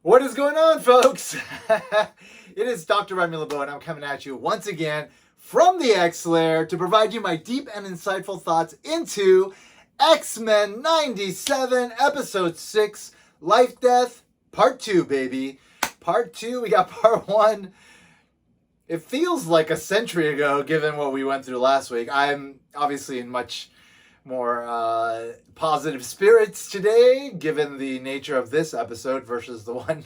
What is going on, folks? It is Dr. Remy LeBeau, and I'm coming at you once again from the X-Lair to provide you my deep and insightful thoughts into X-Men 97, Episode 6, Life Death, Part 2, baby. Part 2, we got Part 1. It feels like a century ago, given what we went through last week. I'm obviously in much more positive spirits today, given the nature of this episode versus the one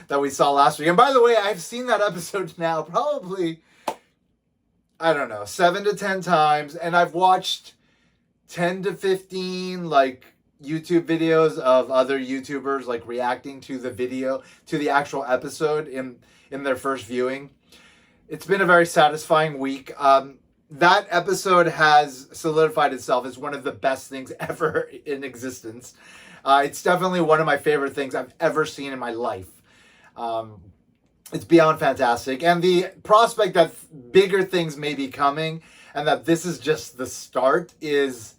that we saw last week. And by the way, I've seen that episode now probably, I don't know, 7 to 10 times, and I've watched 10 to 15 YouTube videos of other YouTubers reacting to the video, to the actual episode in their first viewing. It's been a very satisfying week. That episode has solidified itself as one of the best things ever in existence. It's definitely one of my favorite things I've ever seen in my life. It's beyond fantastic. And the prospect that bigger things may be coming and that this is just the start it's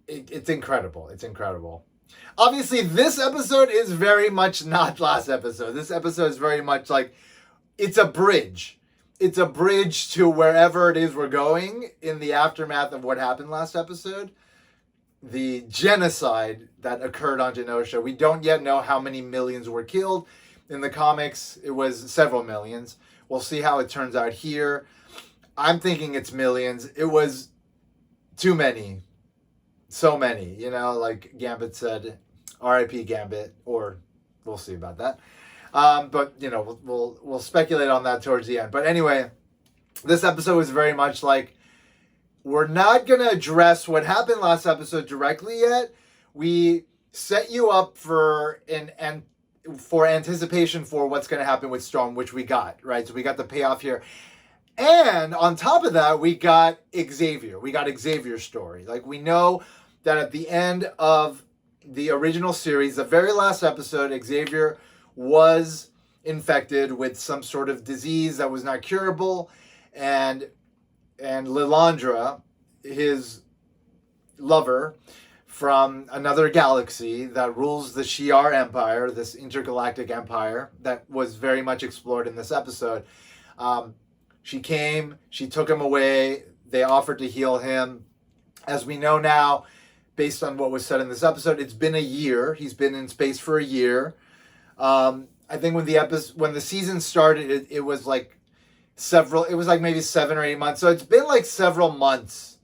incredible. It's incredible. Obviously, this episode is very much not last episode. This episode is very much it's a bridge. It's a bridge to wherever it is we're going in the aftermath of what happened last episode. The genocide that occurred on Genosha. We don't yet know how many millions were killed. In the comics, it was several millions. We'll see how it turns out here. I'm thinking it's millions. It was too many. So many. Like Gambit said, R.I.P. Gambit, or we'll see about that. But we'll speculate on that towards the end. But anyway, this episode was very much we're not gonna address what happened last episode directly yet. We set you up for anticipation for what's gonna happen with Storm, which we got, right? So we got the payoff here. And on top of that, we got Xavier. We got Xavier's story. We know that at the end of the original series, the very last episode, Xavier was infected with some sort of disease that was not curable, and Lilandra, his lover from another galaxy that rules the Shi'ar Empire, this intergalactic empire that was very much explored in this episode. She came, she took him away, they offered to heal him. As we know now, based on what was said in this episode, it's been a year. He's been in space for a year. I think when the season started, it was maybe 7 or 8 months. So it's been several months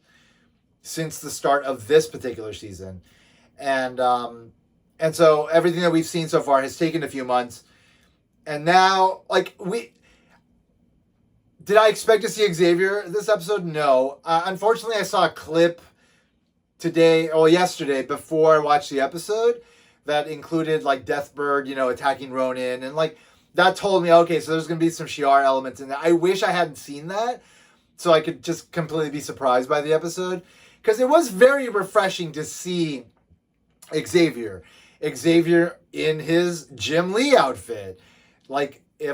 since the start of this particular season. And so everything that we've seen so far has taken a few months. And now, did I expect to see Xavier this episode? No. Unfortunately, I saw a clip yesterday before I watched the episode that included Deathbird, attacking Ronin, and that told me, okay, so there's gonna be some Shi'ar elements in that. I wish I hadn't seen that, so I could just completely be surprised by the episode, because it was very refreshing to see Xavier in his Jim Lee outfit,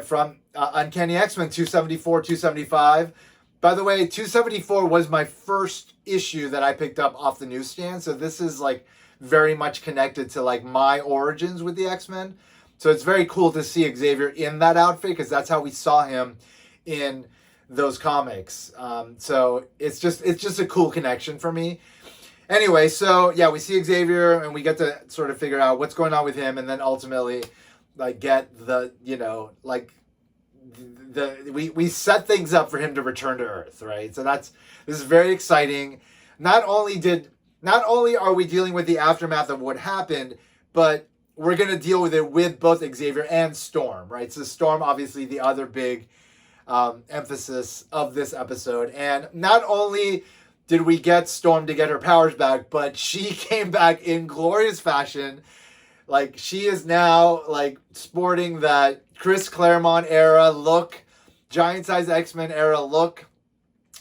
from Uncanny X-Men 274, 275. By the way, 274 was my first issue that I picked up off the newsstand, so this is very much connected to my origins with the X-Men. So it's very cool to see Xavier in that outfit, because that's how we saw him in those comics. So it's just a cool connection for me. Anyway, so yeah, we see Xavier and we get to sort of figure out what's going on with him, and then ultimately get we set things up for him to return to Earth, right? So this is very exciting. Not only are we dealing with the aftermath of what happened, but we're going to deal with it with both Xavier and Storm, right? So Storm, obviously, the other big emphasis of this episode. And not only did we get Storm to get her powers back, but she came back in glorious fashion. She is now, sporting that Chris Claremont era look, Giant Size X-Men era look,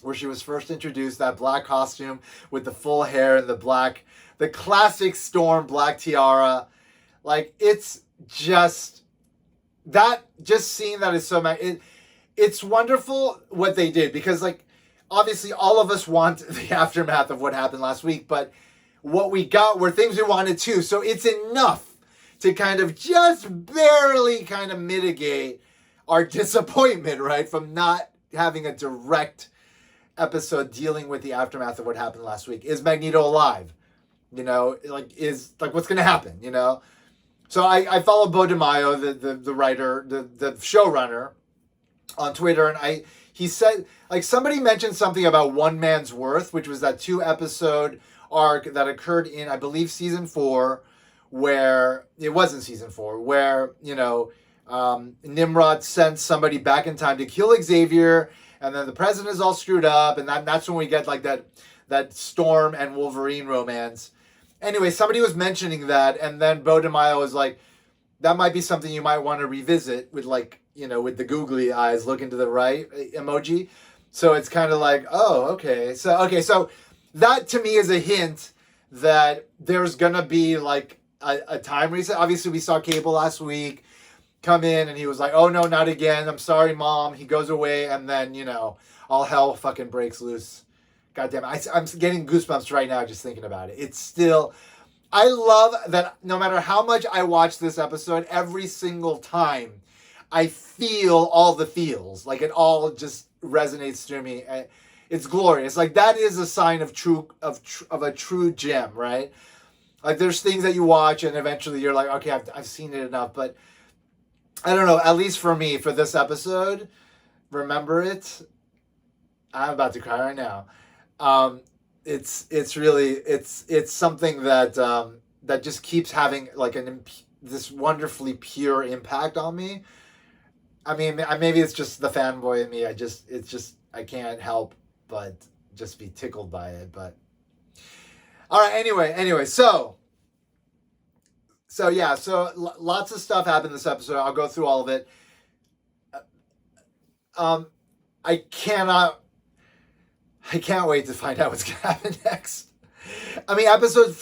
where she was first introduced, that black costume with the full hair and the classic Storm black tiara. It's just seeing that is so it's wonderful what they did, because obviously all of us want the aftermath of what happened last week, but what we got were things we wanted too. So it's enough to kind of just barely kind of mitigate our disappointment, right, from not having a direct episode dealing with the aftermath of what happened last week. Is Magneto alive? You know, is what's going to happen, you know? So I follow Beau DeMaio, the writer, the showrunner, on Twitter, and he said, like, somebody mentioned something about One Man's Worth, which was that 2-episode arc that occurred in, I believe, season 4, where it wasn't season 4, where, you know, Nimrod sends somebody back in time to kill Xavier, and then the president is all screwed up, and that's when we get like that Storm and Wolverine romance. Anyway, somebody was mentioning that, and then Beau DeMaio was like, that might be something you might want to revisit with, like, you know, with the googly eyes looking to the right emoji. So it's kind of like, oh, okay. So that to me is a hint that there's going to be like a time reset. Obviously, we saw Cable last week come in and he was like, oh, no, not again. I'm sorry, Mom. He goes away, and then, you know, all hell fucking breaks loose. God damn it. I'm getting goosebumps right now just thinking about it. It's still... I love that no matter how much I watch this episode, every single time I feel all the feels. Like, it all just resonates through me. It's glorious. Like, that is a sign of a true gem, right? Like, there's things that you watch and eventually you're like, okay, I've seen it enough. But I don't know, at least for me, for this episode, remember it? I'm about to cry right now. It's really something that that just keeps having like this wonderfully pure impact on me. I mean, maybe it's just the fanboy in me. I can't help but just be tickled by it. But all right, anyway, so yeah, so lots of stuff happened this episode. I'll go through all of it. I can't wait to find out what's going to happen next. I mean, episode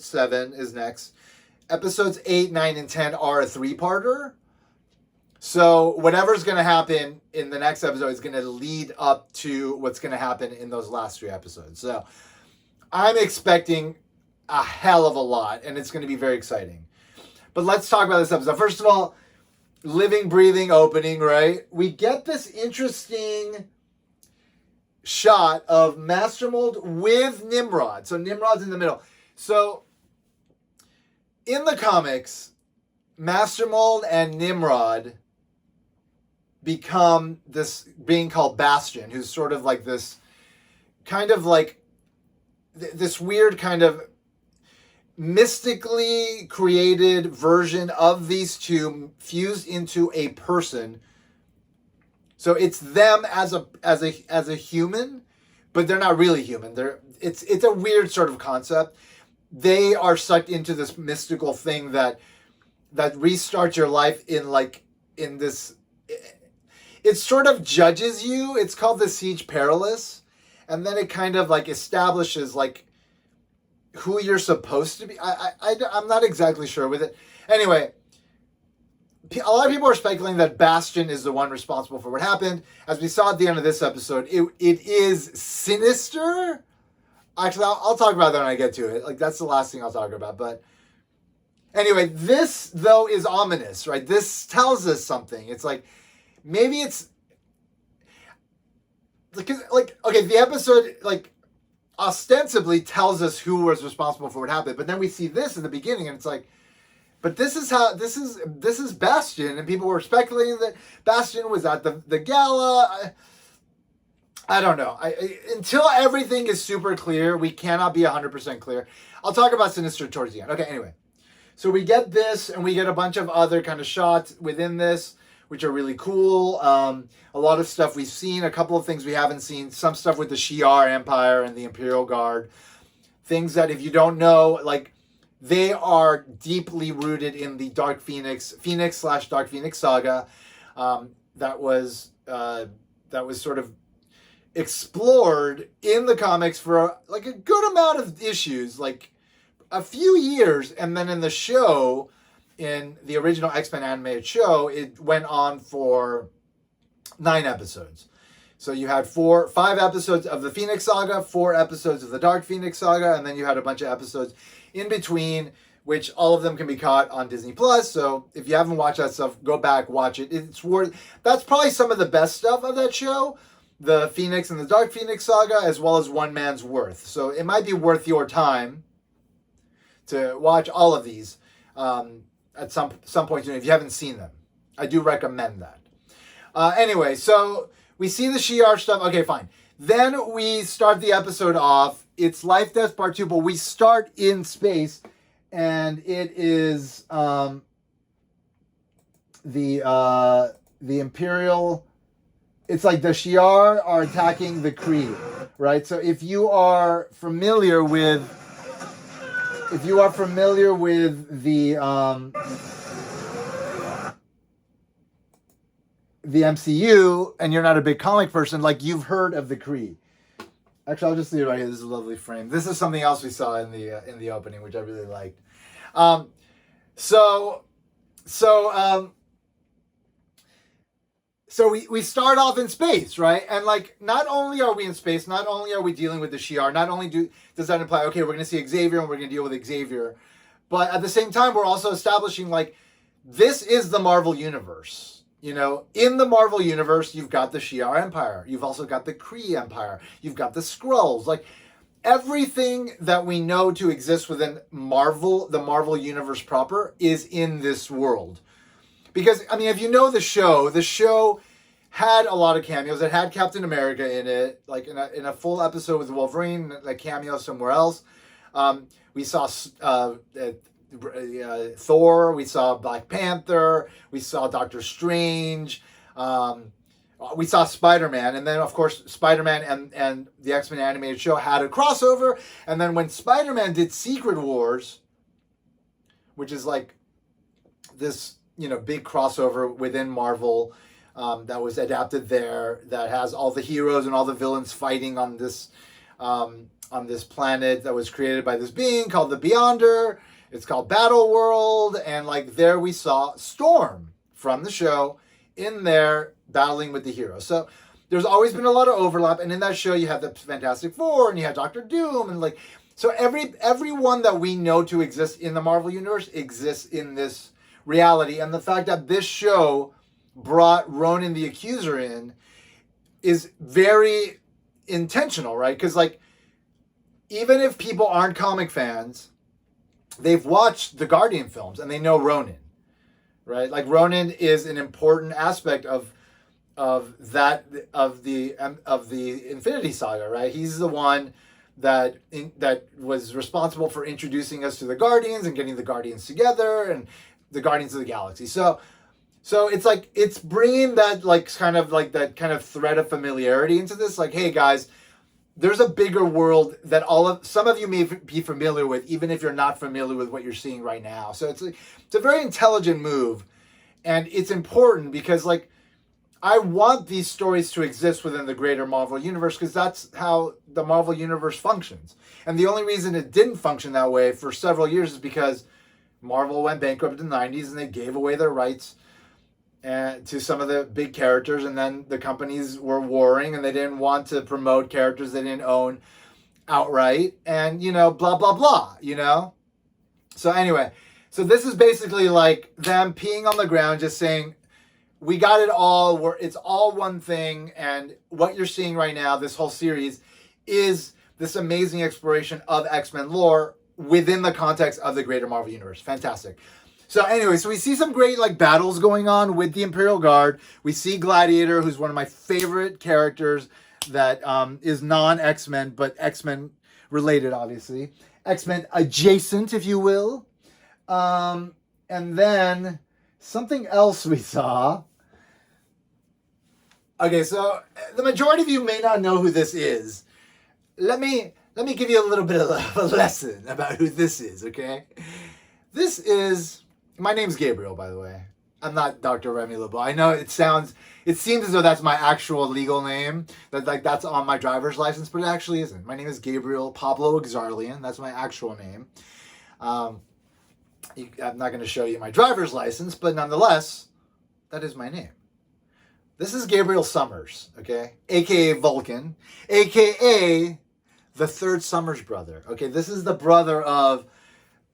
7 is next. Episodes 8, 9, and 10 are a 3-parter. So whatever's going to happen in the next episode is going to lead up to what's going to happen in those last 3 episodes. So I'm expecting a hell of a lot, and it's going to be very exciting. But let's talk about this episode. First of all, living, breathing opening, right? We get this interesting shot of Master Mold with Nimrod. So Nimrod's in the middle. So in the comics, Master Mold and Nimrod become this being called Bastion, who's sort of like this kind of like this weird kind of mystically created version of these two fused into a person. So it's them as a human, but they're not really human. It's a weird sort of concept. They are sucked into this mystical thing that restarts your life in this. It sort of judges you. It's called the Siege Perilous, and then it kind of like establishes like who you're supposed to be. I'm not exactly sure with it. Anyway, a lot of people are speculating that Bastion is the one responsible for what happened. As we saw at the end of this episode, it is Sinister. Actually, I'll talk about that when I get to it. Like, that's the last thing I'll talk about. But anyway, this, though, is ominous, right? This tells us something. It's like, maybe it's... Like, okay, the episode, like, ostensibly tells us who was responsible for what happened, but then we see this in the beginning and it's like, but this is Bastion, and people were speculating that Bastion was at the gala. I don't know. Until everything is super clear, we cannot be 100% clear. I'll talk about Sinister towards the end. Okay, anyway. So we get this, and we get a bunch of other kind of shots within this, which are really cool. A lot of stuff we've seen, a couple of things we haven't seen, some stuff with the Shi'ar Empire and the Imperial Guard. Things that, if you don't know, like, they are deeply rooted in the Dark Phoenix/Dark Phoenix saga. That was sort of explored in the comics for like a good amount of issues, like a few years, and then in the show, in the original X-Men animated show, it went on for 9 episodes. So you had 5 episodes of the Phoenix Saga, 4 episodes of the Dark Phoenix Saga, and then you had a bunch of episodes in between, which all of them can be caught on Disney Plus. So if you haven't watched that stuff, go back, watch it. It's worth. That's probably some of the best stuff of that show, the Phoenix and the Dark Phoenix saga, as well as One Man's Worth. So it might be worth your time to watch all of these at some point soon if you haven't seen them. I do recommend that. Anyway, so we see the Shi'ar stuff. Okay, fine. Then we start the episode off. It's Life Death Part 2, but we start in space, and it is the Imperial. It's like the Shi'ar are attacking the Kree, right? So if you are familiar with the MCU and you're not a big comic person, like you've heard of the Kree. Actually, I'll just leave it right here. This is a lovely frame. This is something else we saw in the opening, which I really liked. So we start off in space, right? And like, not only are we in space, not only are we dealing with the Shi'ar, not only does that imply, okay, we're going to see Xavier and we're going to deal with Xavier, but at the same time, we're also establishing like, this is the Marvel Universe. You know, in the Marvel Universe, you've got the Shi'ar Empire. You've also got the Kree Empire. You've got the Skrulls. Like, everything that we know to exist within Marvel, the Marvel Universe proper, is in this world. Because, I mean, if you know the show had a lot of cameos. It had Captain America in it, like in a full episode with Wolverine, a cameo somewhere else. We saw Thor, we saw Black Panther, we saw Doctor Strange, we saw Spider-Man, and then of course Spider-Man and the X-Men animated show had a crossover, and then when Spider-Man did Secret Wars, which is like this, you know, big crossover within Marvel that was adapted there, that has all the heroes and all the villains fighting on this planet that was created by this being called the Beyonder. It's called Battle World, and like there we saw Storm from the show in there battling with the heroes. So there's always been a lot of overlap, and in that show you have the Fantastic Four and you have Doctor Doom, and like, so everyone that we know to exist in the Marvel Universe exists in this reality. And the fact that this show brought Ronan the Accuser in is very intentional, right? Because like, even if people aren't comic fans, they've watched the Guardian films and they know Ronan, right? Like, Ronan is an important aspect of the Infinity Saga, right? He's the one that was responsible for introducing us to the Guardians and getting the Guardians together and the Guardians of the Galaxy. So it's like, it's bringing that kind of thread of familiarity into this. Like, hey guys, there's a bigger world that some of you may be familiar with, even if you're not familiar with what you're seeing right now. So it's a very intelligent move, and it's important because like, I want these stories to exist within the greater Marvel Universe because that's how the Marvel Universe functions. And the only reason it didn't function that way for several years is because Marvel went bankrupt in the 90s and they gave away their rights to some of the big characters, and then the companies were warring and they didn't want to promote characters they didn't own outright, and you know, blah blah blah, you know. So anyway, so this is basically like them peeing on the ground, just saying, we got it all, it's all one thing. And what you're seeing right now, this whole series, is this amazing exploration of X-Men lore within the context of the greater Marvel Universe. Fantastic. So anyway, so we see some great like battles going on with the Imperial Guard. We see Gladiator, who's one of my favorite characters that is non-X-Men, but X-Men related, obviously. X-Men adjacent, if you will. And then something else we saw. Okay, so the majority of you may not know who this is. Let me give you a little bit of a lesson about who this is, okay? This is... My name's Gabriel, by the way. I'm not Dr. Remy LeBeau. I know it seems as though that's my actual legal name, that's on my driver's license, but it actually isn't. My name is Gabriel Pablo Exarlian. That's my actual name. I'm not going to show you my driver's license, but nonetheless, that is my name. This is Gabriel Summers, okay? AKA Vulcan, AKA the third Summers brother, okay? This is the brother of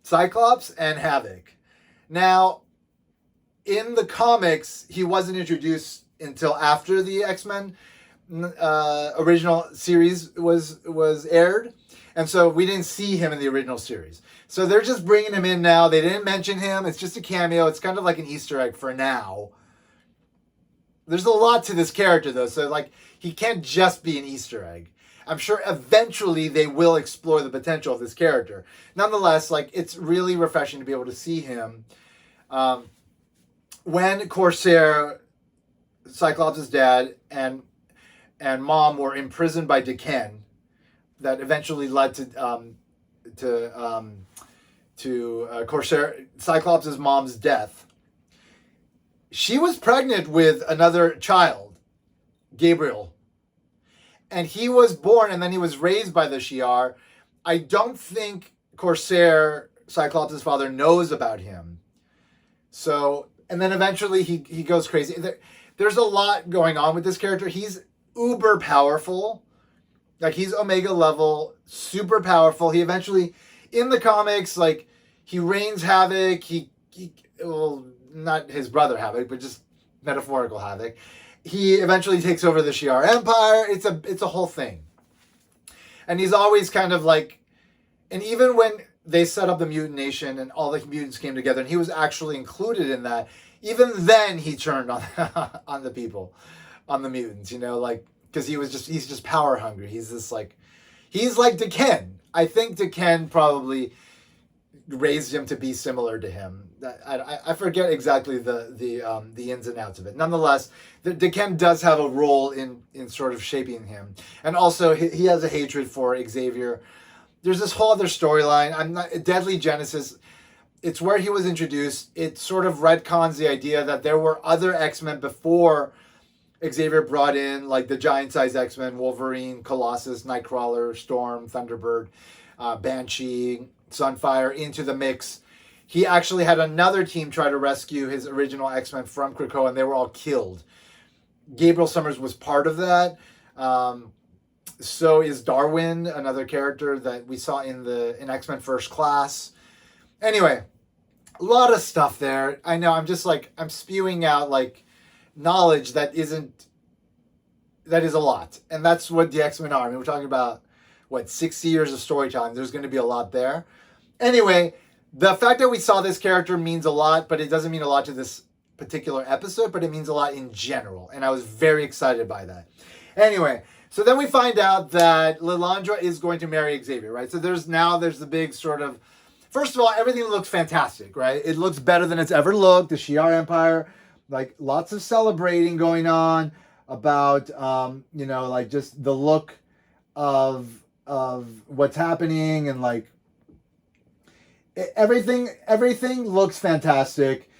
Cyclops and Havoc. Now, in the comics, he wasn't introduced until after the X-Men original series was aired, and so we didn't see him in the original series. So they're just bringing him in now. They didn't mention him. It's just a cameo. It's kind of like an Easter egg for now. There's a lot to this character, though, so like he can't just be an Easter egg. I'm sure eventually they will explore the potential of this character. Nonetheless, like it's really refreshing to be able to see him. When Corsair, Cyclops' dad, and mom were imprisoned by D'Ken, that eventually led to Corsair, Cyclops' mom's death. She was pregnant with another child, Gabriel. And he was born and then he was raised by the Shi'ar. I don't think Corsair, Cyclops' father, knows about him. So, and then eventually he goes crazy. There's a lot going on with this character. He's uber powerful. Like he's Omega level, super powerful. He eventually, in the comics, like he reigns havoc. Well, not his brother Havoc, but just metaphorical Havoc. He eventually takes over the Shi'ar Empire. It's a whole thing. And he's always kind of like, and even when they set up the Mutant Nation and all the mutants came together and he was actually included in that, even then he turned on on the people, on the mutants, you know, like, because he's just power hungry. He's like D'Ken. I think D'Ken probably raised him to be similar to him. I forget exactly the ins and outs of it. Nonetheless, D'Ken does have a role in sort of shaping him, and also he has a hatred for Xavier. There's this whole other storyline. Deadly Genesis. It's where he was introduced. It sort of retcons the idea that there were other X-Men before Xavier brought in, like the giant-sized X-Men, Wolverine, Colossus, Nightcrawler, Storm, Thunderbird, Banshee, Sunfire into the mix. He actually had another team try to rescue his original X-Men from Krakoa, and they were all killed. Gabriel Summers was part of that. So is Darwin, another character that we saw in X-Men First Class. Anyway, a lot of stuff there. I know I'm spewing out like knowledge that is a lot. And that's what the X-Men are. I mean, we're talking about 60 years of storytelling. There's going to be a lot there. Anyway, the fact that we saw this character means a lot, but it doesn't mean a lot to this particular episode, but it means a lot in general. And I was very excited by that. Anyway, so then we find out that Lilandra is going to marry Xavier, right? So there's the big sort of, first of all, everything looks fantastic, right? It looks better than it's ever looked. The Shi'ar Empire, like lots of celebrating going on about, like just the look of what's happening, and like everything looks fantastic.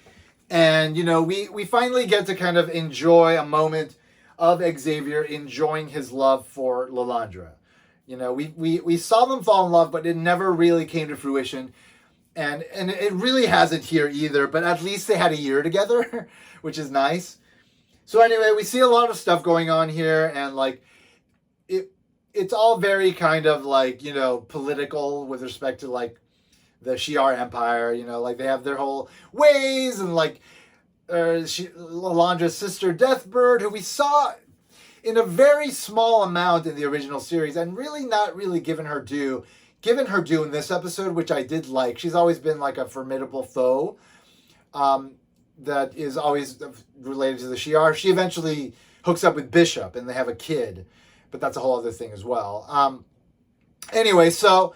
And, we finally get to kind of enjoy a moment of Xavier enjoying his love for Lilandra. We saw them fall in love, but it never really came to fruition. And it really hasn't here either, but at least they had a year together, which is nice. So anyway, we see a lot of stuff going on here, and like it's all very kind of like, political with respect to like the Shi'ar Empire, like they have their whole ways, and like Lilandra's sister Deathbird, who we saw in a very small amount in the original series, and really not really given her due in this episode, which I did like. She's always been like a formidable foe that is always related to the Shi'ar. She eventually hooks up with Bishop and they have a kid, but that's a whole other thing as well. Anyway, so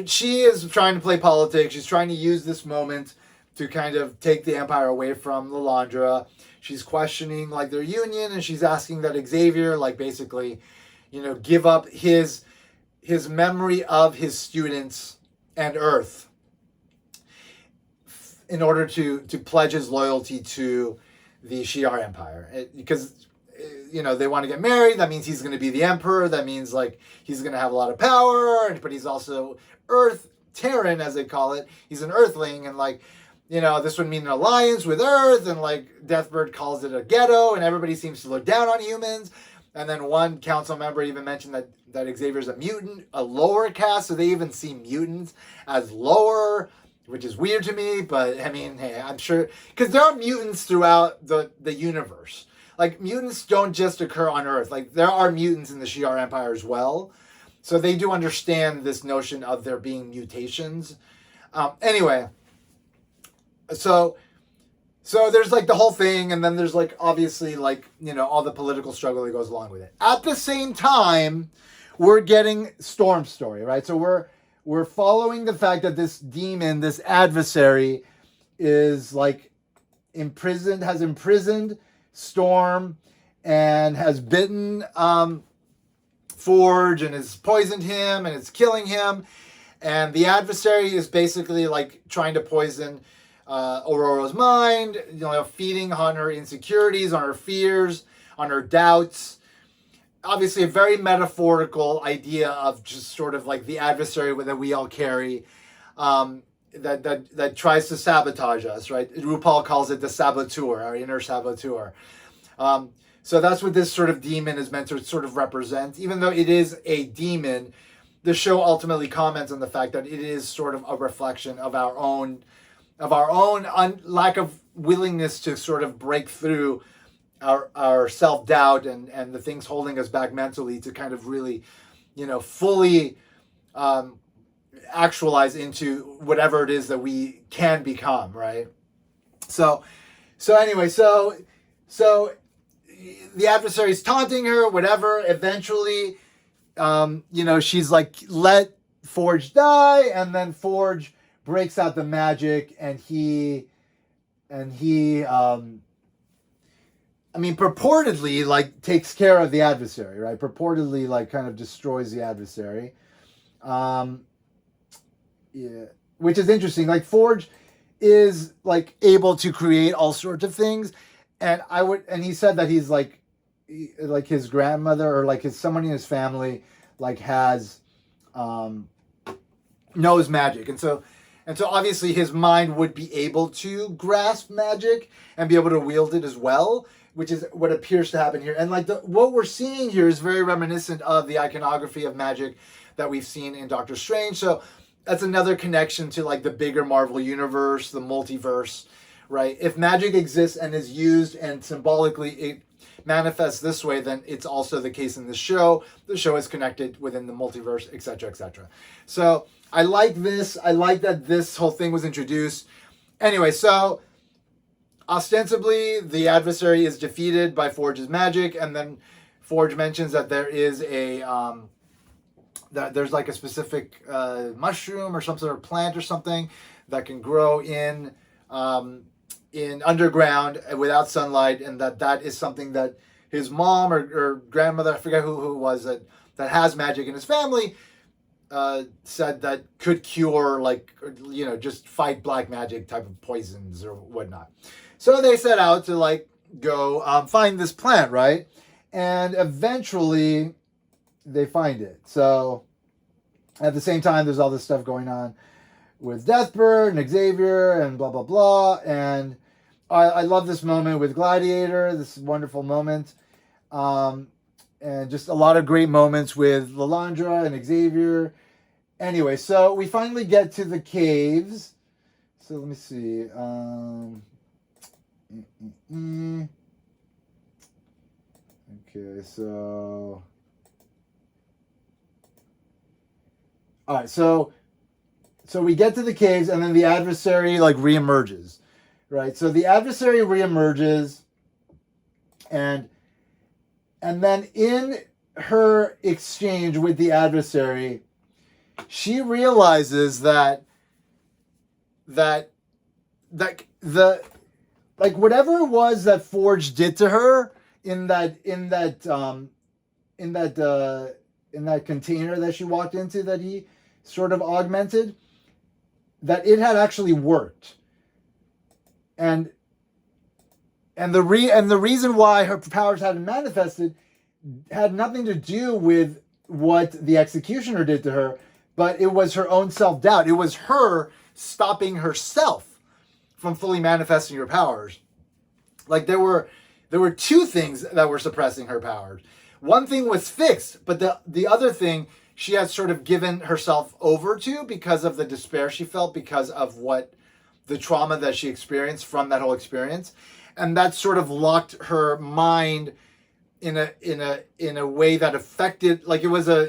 she is trying to play politics. She's trying to use this moment to kind of take the Empire away from Lilandra. She's questioning like their union, and she's asking that Xavier like basically, give up his memory of his students and Earth in order to pledge his loyalty to the Shi'ar Empire. Because they want to get married. That means he's going to be the emperor. That means like he's going to have a lot of power, but he's also Earth Terran, as they call it. He's an Earthling, and like, this would mean an alliance with Earth, and like Deathbird calls it a ghetto, and everybody seems to look down on humans. And then one council member even mentioned that Xavier's a mutant, a lower caste, so they even see mutants as lower, which is weird to me, but I mean, hey, I'm sure, because there are mutants throughout the universe. Like, mutants don't just occur on Earth. Like, there are mutants in the Shi'ar Empire as well. So they do understand this notion of there being mutations. Anyway, so there's like the whole thing, and then there's like obviously like, you know, all the political struggle that goes along with it. At the same time, we're getting Storm's story, right? So we're following the fact that this demon, this adversary, is like has imprisoned Storm and has bitten Forge and has poisoned him and is killing him. And the adversary is basically like trying to poison Aurora's mind, you know, feeding on her insecurities, on her fears, on her doubts. Obviously, a very metaphorical idea of just sort of like the adversary that we all carry, that tries to sabotage us, right? RuPaul calls it the saboteur, our inner saboteur. So that's what this sort of demon is meant to sort of represent. Even though it is a demon, the show ultimately comments on the fact that it is sort of a reflection of our own lack of willingness to sort of break through our self-doubt and the things holding us back mentally to kind of really, you know, fully actualize into whatever it is that we can become, right? So anyway, so the adversary is taunting her, whatever. Eventually, you know, she's like, let Forge die, and then Forge breaks out the magic, and he I mean, purportedly, like, takes care of the adversary, right? Purportedly, like, kind of destroys the adversary. Yeah, which is interesting. Like, Forge is, like, able to create all sorts of things, and he said that he's, like his grandmother or, like, someone in his family, like, knows magic. And so obviously his mind would be able to grasp magic and be able to wield it as well, which is what appears to happen here. And like what we're seeing here is very reminiscent of the iconography of magic that we've seen in Doctor Strange. So that's another connection to like the bigger Marvel universe, the multiverse, right? If magic exists and is used and symbolically it manifests this way, then it's also the case in the show. The show is connected within the multiverse, etc., etc. So I like this. I like that this whole thing was introduced. Anyway, so ostensibly the adversary is defeated by Forge's magic, and then Forge mentions that there is that there's like a specific mushroom or some sort of plant or something that can grow in underground without sunlight, and that is something that his mom or grandmother, I forget who it was, that has magic in his family, said that could cure, like, you know, just fight black magic type of poisons or whatnot. So they set out to like go find this plant, right? And eventually they find it. So at the same time, there's all this stuff going on with Deathbird and Xavier and blah, blah, blah. And I love this moment with Gladiator, this wonderful moment. And just a lot of great moments with Lilandra and Xavier. Anyway, so we finally get to the caves. So let me see. Okay, so... All right, so we get to the caves, and then the adversary like reemerges, right? So the adversary reemerges, and then in her exchange with the adversary, she realizes that whatever it was that Forge did to her in that container that she walked into, that he sort of augmented, that it had actually worked. And the reason why her powers hadn't manifested had nothing to do with what the executioner did to her, but it was her own self-doubt. It was her stopping herself from fully manifesting her powers. Like there were two things that were suppressing her powers. one thing was fixed, but the other thing she had sort of given herself over to because of the despair she felt because of what the trauma that she experienced from that whole experience, and that sort of locked her mind in a way that affected, like it was a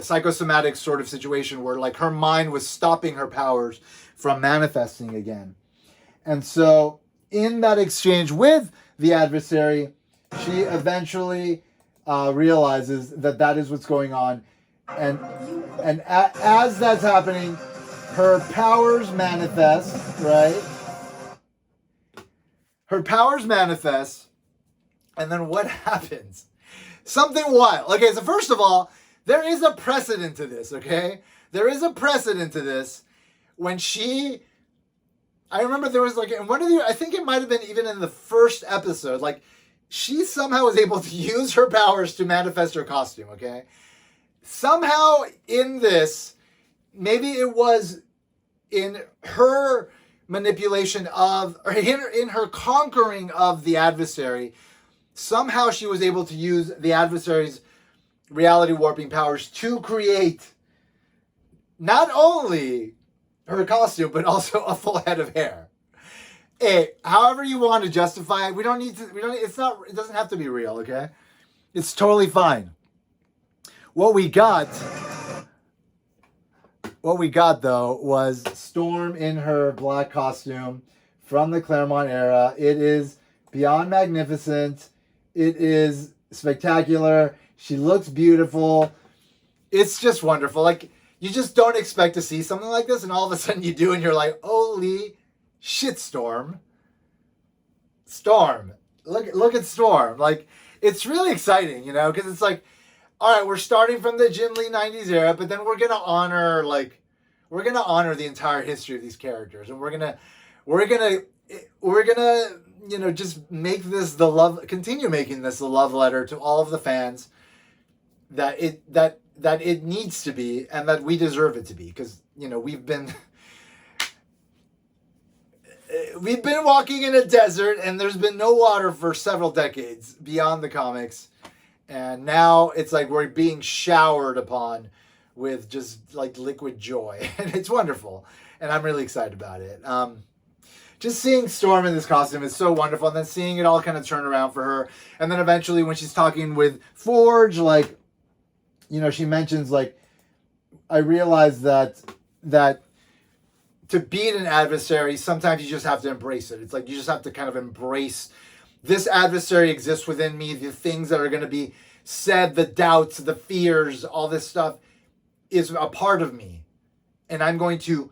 psychosomatic sort of situation where like her mind was stopping her powers from manifesting again. And so in that exchange with the adversary, she eventually realizes that that is what's going on, and as that's happening, her powers manifest, right? Her powers manifest, and then what happens? Something wild. Okay, so first of all, there is a precedent to this, okay? There is a precedent to this. When I remember there was like, in one of the, I think it might have been even in the first episode, like, she somehow was able to use her powers to manifest her costume, okay? Somehow in this, maybe it was in her manipulation of, or in her conquering of the adversary, somehow she was able to use the adversary's reality warping powers to create not only her costume, but also a full head of hair. Hey, however you want to justify it, it doesn't have to be real, okay? It's totally fine. What we got though was Storm in her black costume from the Claremont era. It is beyond magnificent. It is spectacular. She looks beautiful. It's just wonderful. Like, you just don't expect to see something like this, and all of a sudden you do, and you're like, holy shit, Storm. Storm. Look at Storm. Like, it's really exciting, you know, because it's like, all right, we're starting from the Jim Lee 90s era, but then we're going to honor the entire history of these characters, and we're going to you know, just make this continue making this the love letter to all of the fans that it needs to be, and that we deserve it to be, because, you know, we've been walking in a desert, and there's been no water for several decades beyond the comics, and now it's like we're being showered upon with just like liquid joy, and it's wonderful, and I'm really excited about it. Just seeing Storm in this costume is so wonderful, and then seeing it all kind of turn around for her, and then eventually when she's talking with Forge, like, you know, she mentions, like, I realized that to beat an adversary, sometimes you just have to embrace it. It's like you just have to kind of embrace, this adversary exists within me, the things that are going to be said, the doubts, the fears, all this stuff is a part of me, and I'm going to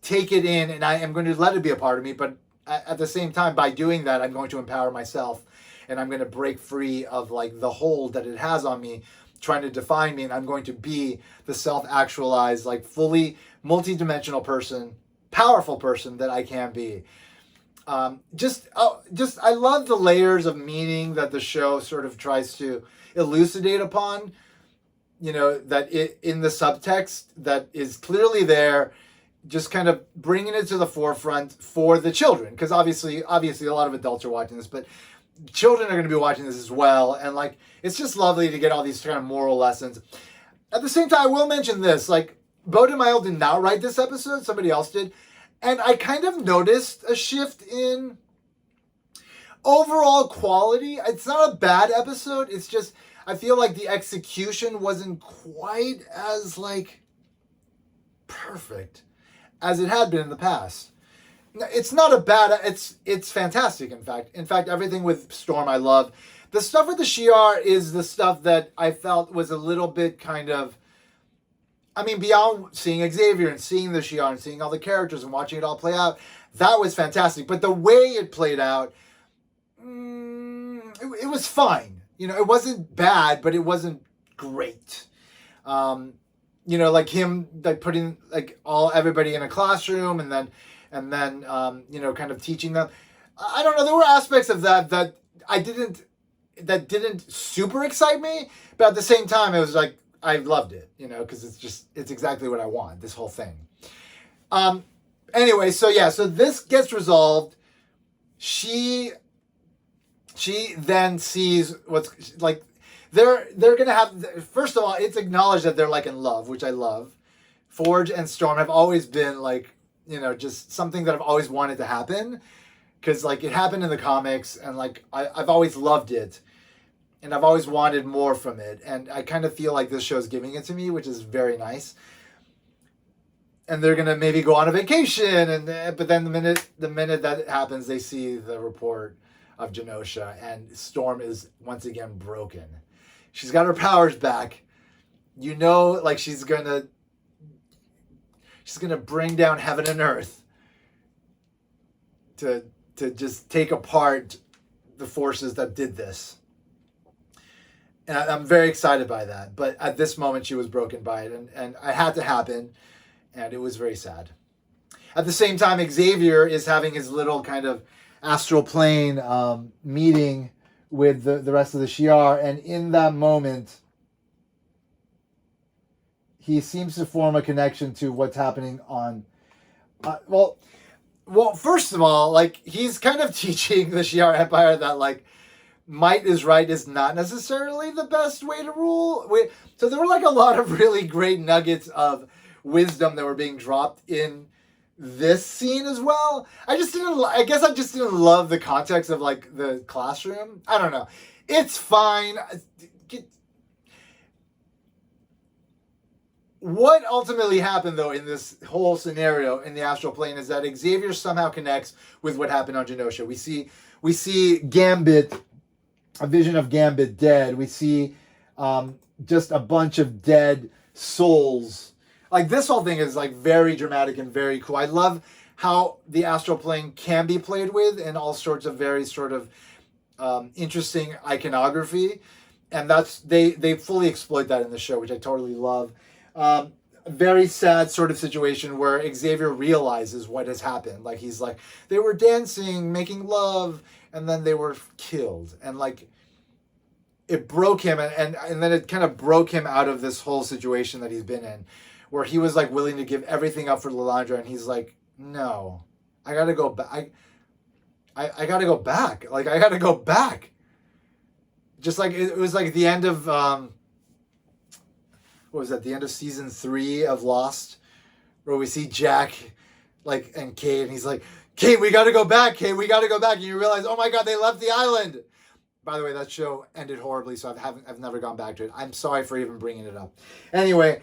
take it in, and I am going to let it be a part of me, but at the same time, by doing that, I'm going to empower myself, and I'm going to break free of like the hold that it has on me, trying to define me, and I'm going to be the self-actualized, like fully multi-dimensional person, powerful person that I can be. I love the layers of meaning that the show sort of tries to elucidate upon, you know, that it in the subtext that is clearly there, just kind of bringing it to the forefront for the children, because obviously a lot of adults are watching this, but children are going to be watching this as well, and like it's just lovely to get all these kind of moral lessons. At the same time, I will mention this, like, Bo DeMaio did not write this episode, somebody else did, and I kind of noticed a shift in overall quality. It's not a bad episode, it's just I feel like the execution wasn't quite as like perfect as it had been in the past. It's not a bad, it's fantastic, in fact, everything with Storm I love. The stuff with the Shi'ar is the stuff that I felt was a little bit kind of, I mean, beyond seeing Xavier and seeing the Shi'ar and seeing all the characters and watching it all play out, that was fantastic. But the way it played out, it was fine. You know, it wasn't bad, but it wasn't great. You know, like him, like putting like everybody in a classroom and then you know, kind of teaching them. I don't know. There were aspects of that didn't super excite me, but at the same time, it was like I loved it, you know, because it's exactly what I want. This whole thing. Anyway, so this gets resolved. She she then sees what's like. They're gonna have, first of all, it's acknowledged that they're like in love, which I love. Forge and Storm have always been like, just something that I've always wanted to happen, because like it happened in the comics, and like I've always loved it, and I've always wanted more from it, and I kind of feel like this show's giving it to me, which is very nice. And they're gonna maybe go on a vacation, but then the minute that happens, they see the report of Genosha, and Storm is once again broken. She's got her powers back. Like she's gonna bring down heaven and earth to just take apart the forces that did this. And I'm very excited by that. But at this moment, she was broken by it, and it had to happen, and it was very sad. At the same time, Xavier is having his little kind of astral plane meeting with the rest of the Shi'ar, and in that moment, he seems to form a connection to what's happening on. Well, first of all, like he's kind of teaching the Shi'ar Empire that like might is right is not necessarily the best way to rule. So there were like a lot of really great nuggets of wisdom that were being dropped in this scene as well. I guess I just didn't love the context of like the classroom. I don't know. It's fine. What ultimately happened though in this whole scenario in the astral plane is that Xavier somehow connects with what happened on Genosha. We see Gambit, a vision of Gambit dead. We see just a bunch of dead souls. Like this whole thing is like very dramatic and very cool. I love how the astral plane can be played with in all sorts of very sort of interesting iconography, and they fully exploit that in the show, which I totally love. A very sad sort of situation where Xavier realizes what has happened. Like he's like, they were dancing, making love, and then they were killed, and like it broke him, and then it kind of broke him out of this whole situation that he's been in, where he was like willing to give everything up for Lilandra, and he's like, no, I gotta go back. I gotta go back. Like I gotta go back. Just like it was like the end of what was that? The end of season 3 of Lost, where we see Jack, like, and Kate, and he's like, Kate, we gotta go back. Kate, we gotta go back. And you realize, oh my God, they left the island. By the way, that show ended horribly, so I've never gone back to it. I'm sorry for even bringing it up. Anyway,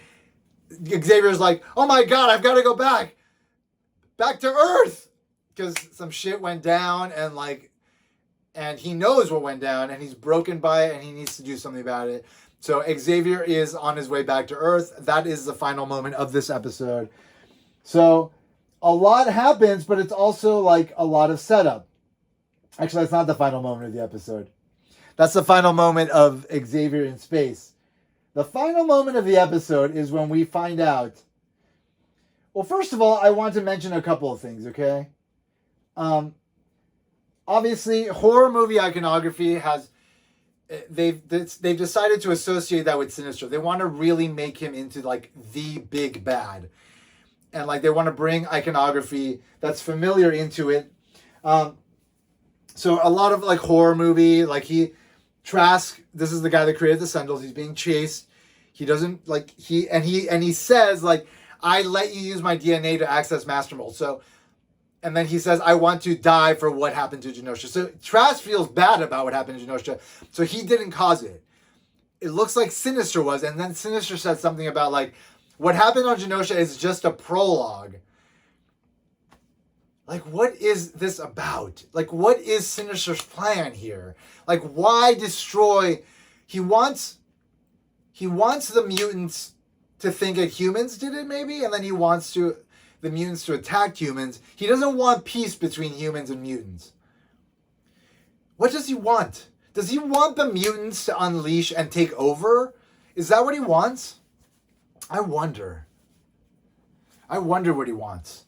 Xavier's like, oh my God, I've got to go back to Earth, because some shit went down, and he knows what went down, and he's broken by it, and he needs to do something about it. So Xavier is on his way back to Earth. That is the final moment of this episode. So a lot happens, but it's also like a lot of setup. Actually, that's not the final moment of the episode. That's the final moment of Xavier in space. The final moment of the episode is when we find out. Well, first of all, I want to mention a couple of things, okay? Obviously, horror movie iconography has... They've decided to associate that with Sinestro. They want to really make him into like the big bad. And like they want to bring iconography that's familiar into it. So a lot of like horror movie, like Trask, this is the guy that created the Sendles. He's being chased. He doesn't like he says like, I let you use my DNA to access Master Mold. So, and then he says, I want to die for what happened to Genosha. So Trask feels bad about what happened to Genosha. So he didn't cause it. It looks like Sinister was. And then Sinister said something about like, what happened on Genosha is just a prologue. Like, what is this about? Like, what is Sinister's plan here? Like, why destroy? He wants the mutants to think that humans did it, maybe, and then he wants the mutants to attack humans. He doesn't want peace between humans and mutants. What does he want? Does he want the mutants to unleash and take over? Is that what he wants? I wonder what he wants.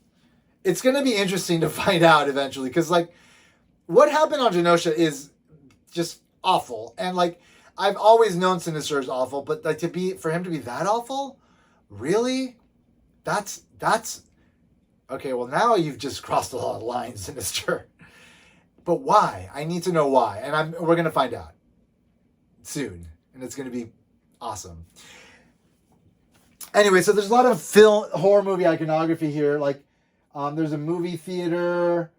It's going to be interesting to find out eventually, because like what happened on Genosha is just awful. And like I've always known Sinister is awful, but like for him to be that awful, really? That's okay, well now you've just crossed a lot of lines, Sinister. But why? I need to know why. And we're going to find out soon. And it's going to be awesome. Anyway, so there's a lot of horror movie iconography here. Like, there's a movie theater.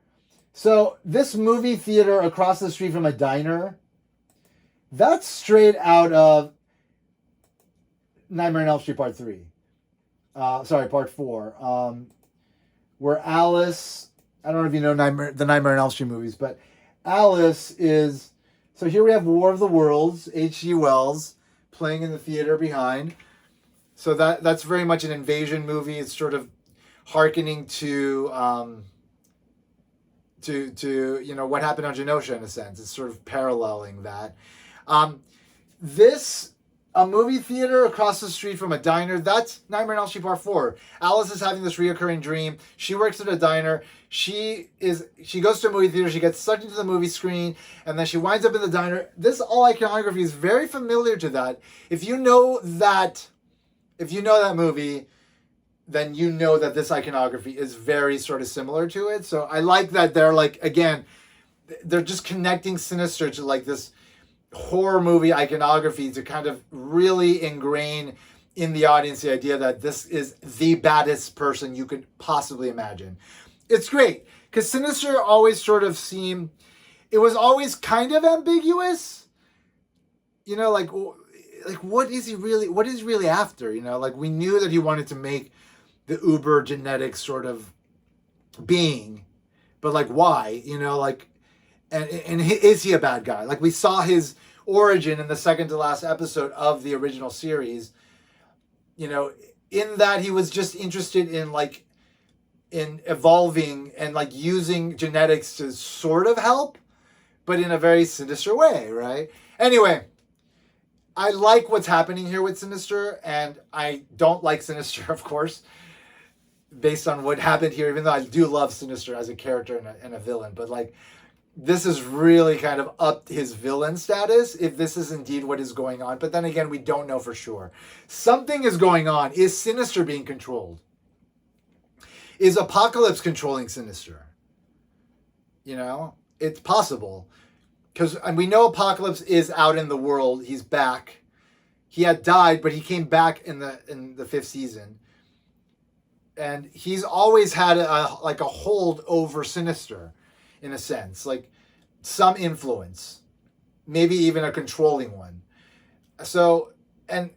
So this movie theater across the street from a diner, that's straight out of Nightmare on Elm Street Part 3. Part 4. Where Alice, I don't know if you know the Nightmare on Elm Street movies, but Alice is, so here we have War of the Worlds, H.G. Wells, playing in the theater behind. So that's very much an invasion movie. It's sort of hearkening to what happened on Genosha in a sense. It's sort of paralleling that. A movie theater across the street from a diner, that's Nightmare on Elm Street Part 4. Alice is having this reoccurring dream. She works at a diner. She goes to a movie theater. She gets sucked into the movie screen, and then she winds up in the diner. This all iconography is very familiar to that. If you know that movie, then you know that this iconography is very sort of similar to it. So I like that they're like, again, they're just connecting Sinister to like this horror movie iconography to kind of really ingrain in the audience the idea that this is the baddest person you could possibly imagine. It's great because Sinister always sort of seemed, it was always kind of ambiguous, like what is he really after? Like we knew that he wanted to make the uber genetic sort of being, but like why? And is he a bad guy? Like we saw his origin in the second to last episode of the original series, in that he was just interested in evolving and like using genetics to sort of help, but in a very sinister way, right? Anyway, I like what's happening here with Sinister, and I don't like Sinister, of course, based on what happened here, even though I do love Sinister as a character and a villain, but like, this is really kind of upped his villain status if this is indeed what is going on. But then again, we don't know for sure. Something is going on. Is Sinister being controlled? Is Apocalypse controlling Sinister? It's possible. And we know Apocalypse is out in the world. He's back. He had died, but he came back in the 5th season. And he's always had a hold over Sinister. In a sense, like some influence, maybe even a controlling one. So, and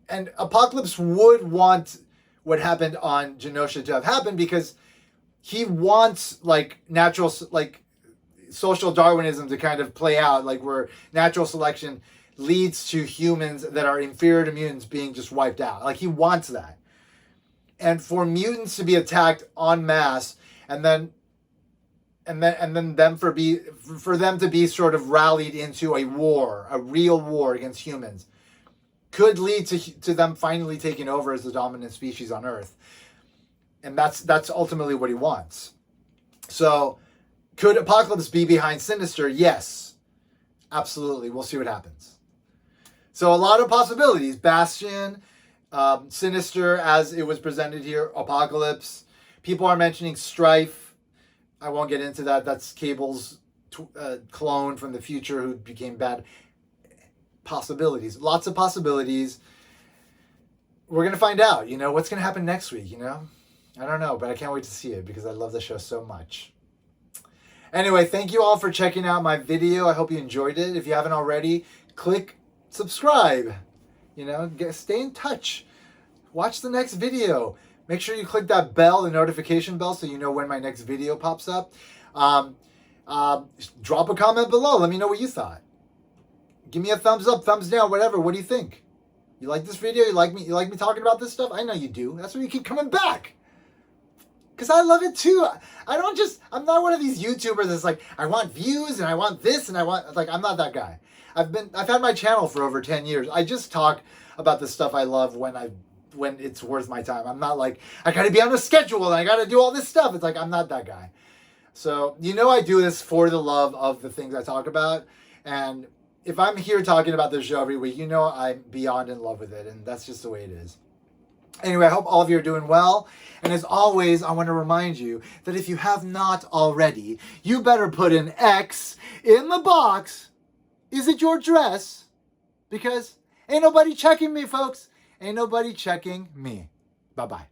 Apocalypse would want what happened on Genosha to have happened because he wants natural, social Darwinism to kind of play out, like where natural selection leads to humans that are inferior to mutants being just wiped out. Like he wants that. And for mutants to be attacked en masse and then for them to be sort of rallied into a real war against humans, could lead to them finally taking over as the dominant species on Earth. And that's ultimately what he wants. So, could Apocalypse be behind Sinister? Yes. Absolutely. We'll see what happens. So a lot of possibilities. Bastion, Sinister as it was presented here, Apocalypse. People are mentioning Strife. I won't get into that. That's Cable's clone from the future who became bad. Possibilities. Lots of possibilities. We're going to find out, what's going to happen next week, I don't know, but I can't wait to see it because I love the show so much. Anyway, thank you all for checking out my video. I hope you enjoyed it. If you haven't already, click subscribe. Stay in touch. Watch the next video. Make sure you click that bell, the notification bell, so you know when my next video pops up. Drop a comment below. Let me know what you thought. Give me a thumbs up, thumbs down, whatever. What do you think? You like this video? You like me talking about this stuff? I know you do. That's why you keep coming back. Because I love it too. I'm not one of these YouTubers that's like, I want views and I want this and I'm not that guy. I've had my channel for over 10 years. I just talk about the stuff I love when it's worth my time. I'm not like, I gotta be on a schedule and I gotta do all this stuff. It's like, I'm not that guy. So, I do this for the love of the things I talk about. And if I'm here talking about this show every week, I'm beyond in love with it. And that's just the way it is. Anyway, I hope all of you are doing well. And as always, I want to remind you that if you have not already, you better put an X in the box. Is it your dress? Because ain't nobody checking me, folks. Ain't nobody checking me. Bye-bye.